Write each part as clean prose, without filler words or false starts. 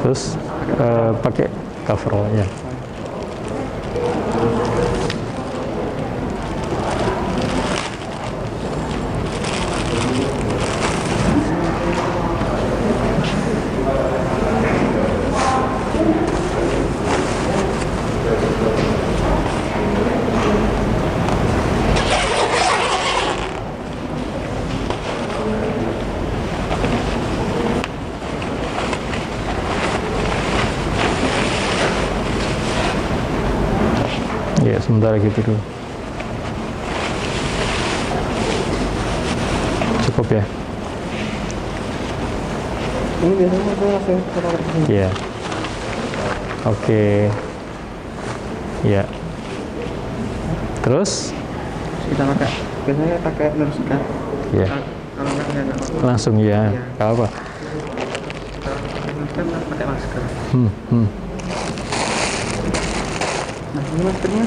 terus pakai coverallnya. Ya, sementara gitu dulu. Cukup ya? Ini biasanya saya langsung pakai sini. Ya. Oke. Ya. Terus? Kita pakai, biasanya pakai meneruskan. Ya. Kalau enggak Langsung ya. Iya. Gak apa. Meneruskan pakai masker. Hmm. Nah ini maskernya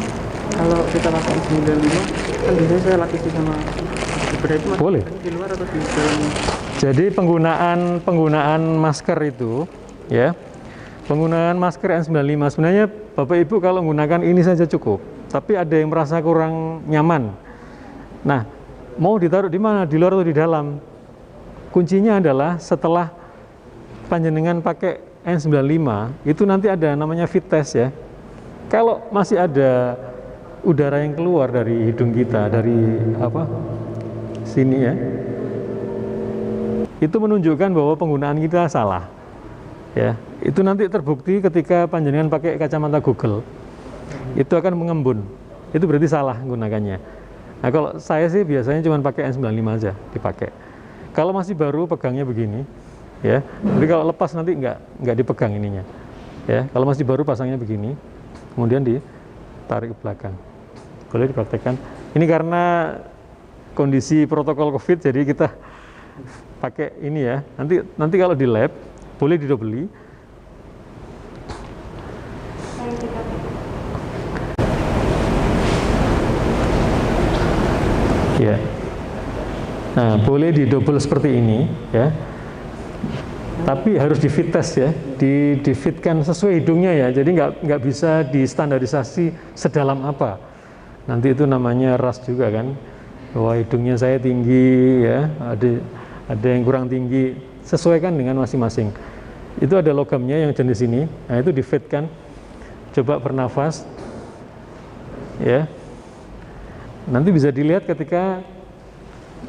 kalau kita pakai 95 kan biasanya saya lapisi sama berarti maskernya Boleh. di luar atau di dalam? Jadi penggunaan masker itu, ya, penggunaan masker N95 sebenarnya Bapak Ibu kalau menggunakan ini saja cukup. Tapi ada yang merasa kurang nyaman. Nah, mau ditaruh di mana? Di luar atau di dalam? Kuncinya adalah setelah panjenengan pakai N95 itu nanti ada namanya fit test ya. Kalau masih ada udara yang keluar dari hidung kita, dari sini ya, itu menunjukkan bahwa penggunaan kita salah. Ya, itu nanti terbukti ketika panjenengan pakai kacamata Google, itu akan mengembun. Itu berarti salah menggunakannya. Nah, kalau saya sih biasanya cuma pakai N95 aja dipakai. Kalau masih baru pegangnya begini, ya. Tapi kalau lepas nanti nggak dipegang ininya. Ya, kalau masih baru pasangnya begini. Kemudian ditarik ke belakang. Boleh dipraktekkan. Ini karena kondisi protokol COVID, jadi kita pakai ini ya. Nanti kalau di lab boleh didobeli. Ya. Nah, boleh didobel seperti ini ya. Tapi harus di fit test ya, di-fitkan sesuai hidungnya ya. Jadi nggak bisa distandarisasi sedalam apa. Nanti itu namanya ras juga kan. Bahwa hidungnya saya tinggi ya, ada yang kurang tinggi. Sesuaikan dengan masing-masing. Itu ada logamnya yang jenis ini. Nah itu di-fitkan. Coba bernafas, ya. Nanti bisa dilihat ketika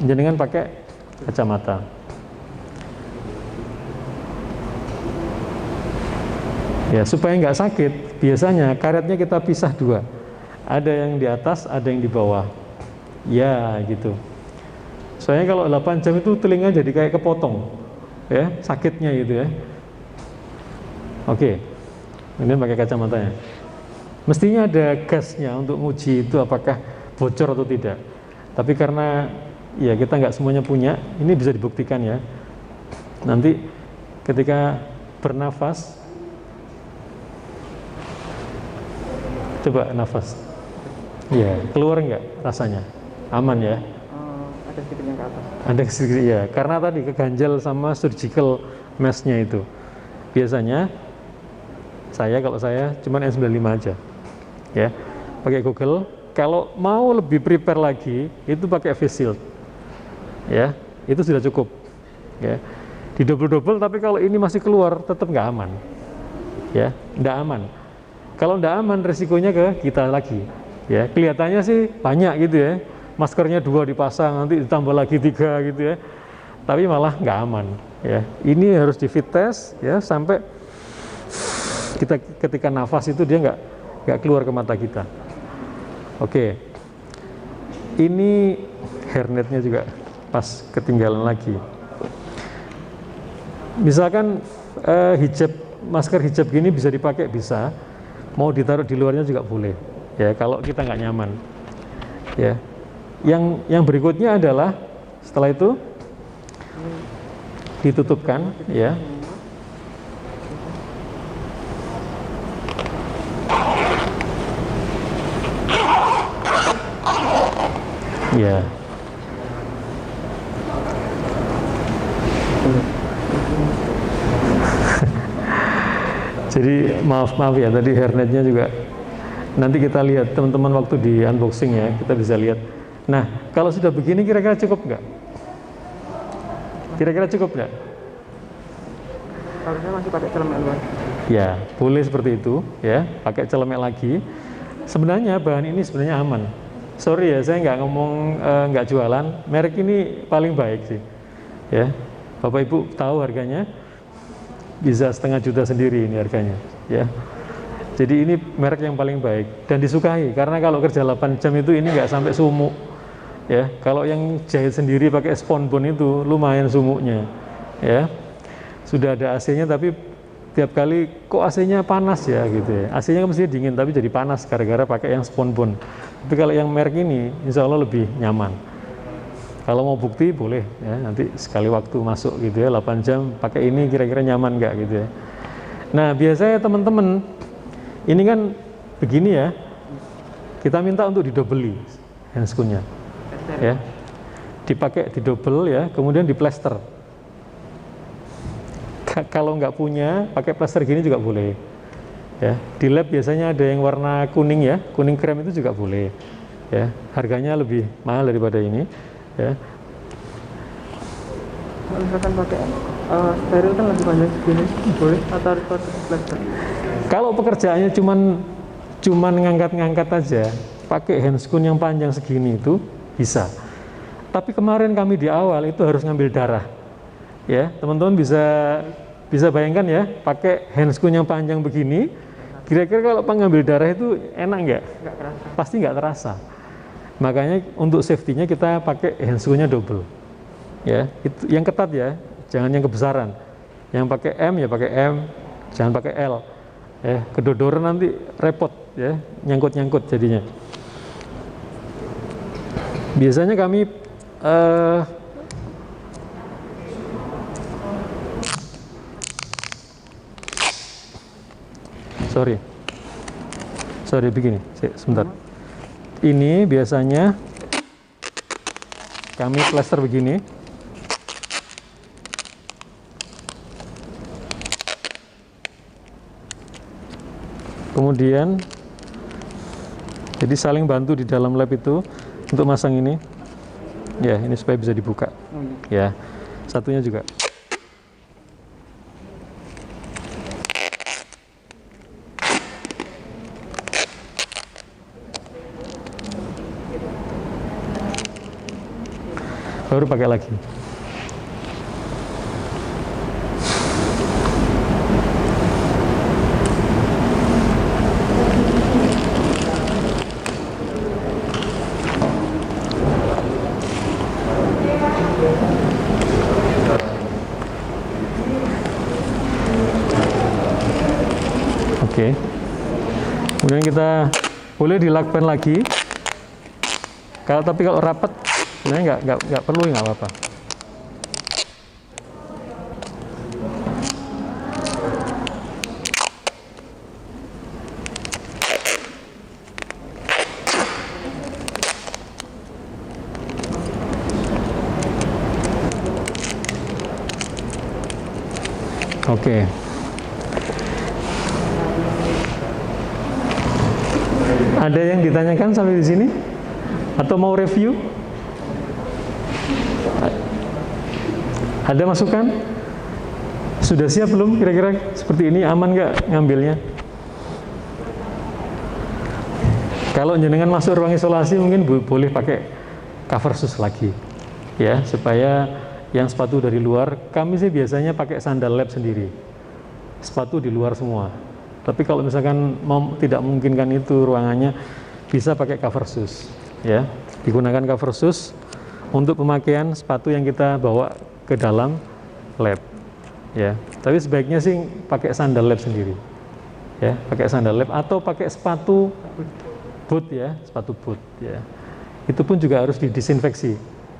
jenengan pakai kacamata. Ya, supaya nggak sakit, biasanya karetnya kita pisah dua. Ada yang di atas, ada yang di bawah. Ya, gitu. Soalnya kalau 8 jam itu telinga jadi kayak kepotong. Ya, sakitnya gitu ya. Oke. Ini pakai kacamatanya. Mestinya ada gasnya untuk uji itu apakah bocor atau tidak. Tapi karena ya kita nggak semuanya punya, ini bisa dibuktikan ya. Nanti ketika bernafas, coba nafas. Ya, keluar nggak rasanya? Aman ya? Ada sedikit yang ke atas. Ada sedikit ya, karena tadi keganjal sama surgical mask-nya itu. Biasanya kalau saya cuma N95 aja. Ya. Pakai Google. Kalau mau lebih prepare lagi, itu pakai face shield. Ya, itu sudah cukup. Ya. Di double-double, tapi kalau ini masih keluar tetap nggak aman. Ya, nggak aman. Kalau nggak aman, resikonya ke kita lagi. Ya, kelihatannya sih banyak gitu ya. Maskernya 2 dipasang, nanti ditambah lagi 3 gitu ya. Tapi malah nggak aman. Ya, ini harus di fit test ya sampai kita ketika nafas itu dia nggak keluar ke mata kita. Oke. Ini hairnetnya juga pas ketinggalan lagi. Misalkan hijab, masker hijab gini bisa dipakai, bisa. Mau ditaruh di luarnya juga boleh. Ya, kalau kita nggak nyaman. Ya. Yang berikutnya adalah setelah itu ditutupkan, ya. Ya. Jadi maaf ya, tadi hairnetnya juga nanti kita lihat teman-teman waktu di unboxing ya, kita bisa lihat. Nah, kalau sudah begini kira-kira cukup nggak? Kira-kira cukup nggak? Harusnya masih pakai celemek luar. Ya, boleh seperti itu ya, pakai celemek lagi. Sebenarnya bahan ini sebenarnya aman. Sorry ya, saya nggak ngomong nggak jualan. Merek ini paling baik sih. Ya, Bapak Ibu tahu harganya bisa 1,5 juta sendiri ini harganya. Ya, jadi ini merek yang paling baik dan disukai karena kalau kerja 8 jam itu ini nggak sampai sumuk. Ya, kalau yang jahit sendiri pakai sponbon itu lumayan sumuknya. Ya, sudah ada AC-nya tapi tiap kali kok AC-nya panas ya gitu ya. AC-nya mesti dingin tapi jadi panas gara-gara pakai yang sponbon. Tapi kalau yang merek ini insya Allah lebih nyaman. Kalau mau bukti boleh ya, nanti sekali waktu masuk gitu ya 8 jam pakai ini kira-kira nyaman nggak gitu ya. Nah biasanya teman-teman ini kan begini ya, kita minta untuk didobeli handscoon-nya ya, dipakai didobel ya, kemudian diplester. Kalau nggak punya pakai plester gini juga boleh ya. Di lab biasanya ada yang warna kuning ya, kuning krem itu juga boleh ya, harganya lebih mahal daripada ini ya. Kalau misalkan pakai steril kan lebih panjang segini, boleh atau harus pakai plester? Kalau pekerjaannya cuman ngangkat-ngangkat aja, pakai handscoon yang panjang segini itu bisa. Tapi kemarin kami di awal itu harus ngambil darah. Ya, teman-teman bisa bayangkan ya, pakai handscoon yang panjang begini, kira-kira kalau pengambil darah itu enak nggak? Nggak terasa. Pasti nggak terasa. Makanya untuk safety-nya kita pakai handscoon-nya double. Ya, itu yang ketat ya, jangan yang kebesaran. Yang pakai M ya pakai M, jangan pakai L. Ya, kedodoran nanti repot ya, nyangkut-nyangkut jadinya. Biasanya kami sorry begini, sebentar. Ini biasanya kami plester begini. Kemudian jadi saling bantu di dalam lab itu untuk masang ini. Ya, ini supaya bisa dibuka. Ya, satunya juga. Baru pakai lagi. Oke. Kemudian kita boleh dilakban lagi. Tapi kalau rapat sebenarnya nggak perlu, nggak apa-apa. Oke. Ada yang ditanyakan sampai di sini? Atau mau review? Ada masukan? Sudah siap belum kira-kira seperti ini? Aman nggak ngambilnya? Kalau jenengan masuk ruang isolasi mungkin boleh pakai cover shoes lagi ya, supaya yang sepatu dari luar, kami sih biasanya pakai sandal lab sendiri, sepatu di luar semua. Tapi kalau misalkan tidak memungkinkan itu ruangannya, bisa pakai cover shoes ya, digunakan cover shoes untuk pemakaian sepatu yang kita bawa ke dalam lab ya. Tapi sebaiknya sih pakai sandal lab sendiri ya, pakai sandal lab atau pakai sepatu boot ya, sepatu boot ya. Itu pun juga harus didisinfeksi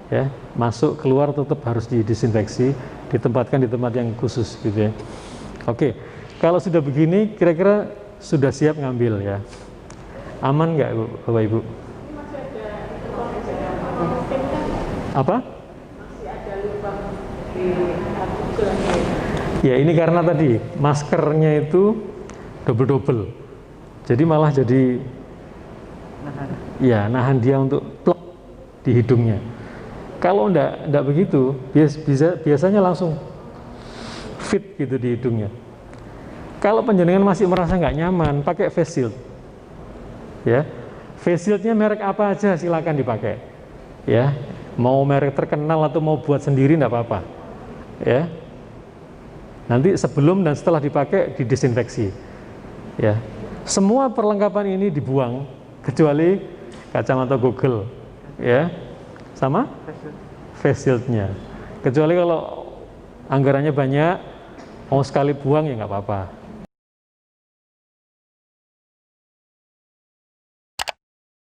ya, masuk keluar tetap harus didisinfeksi, ditempatkan di tempat yang khusus gitu ya. Oke, kalau sudah begini kira-kira sudah siap ngambil ya. Aman nggak Bapak Ibu? Apa? Ya ini karena tadi maskernya itu double. Jadi malah jadi nahan dia untuk plek di hidungnya. Kalau enggak begitu, biasanya langsung fit gitu di hidungnya. Kalau penjenengan masih merasa nggak nyaman, pakai face shield. Ya, face shieldnya merek apa aja silakan dipakai. Ya, mau merek terkenal atau mau buat sendiri enggak apa-apa. Ya, nanti sebelum dan setelah dipakai didesinfeksi. Ya, semua perlengkapan ini dibuang kecuali kacamata Google. Ya, sama face shieldnya. Kecuali kalau anggarannya banyak, mau sekali buang ya nggak apa-apa.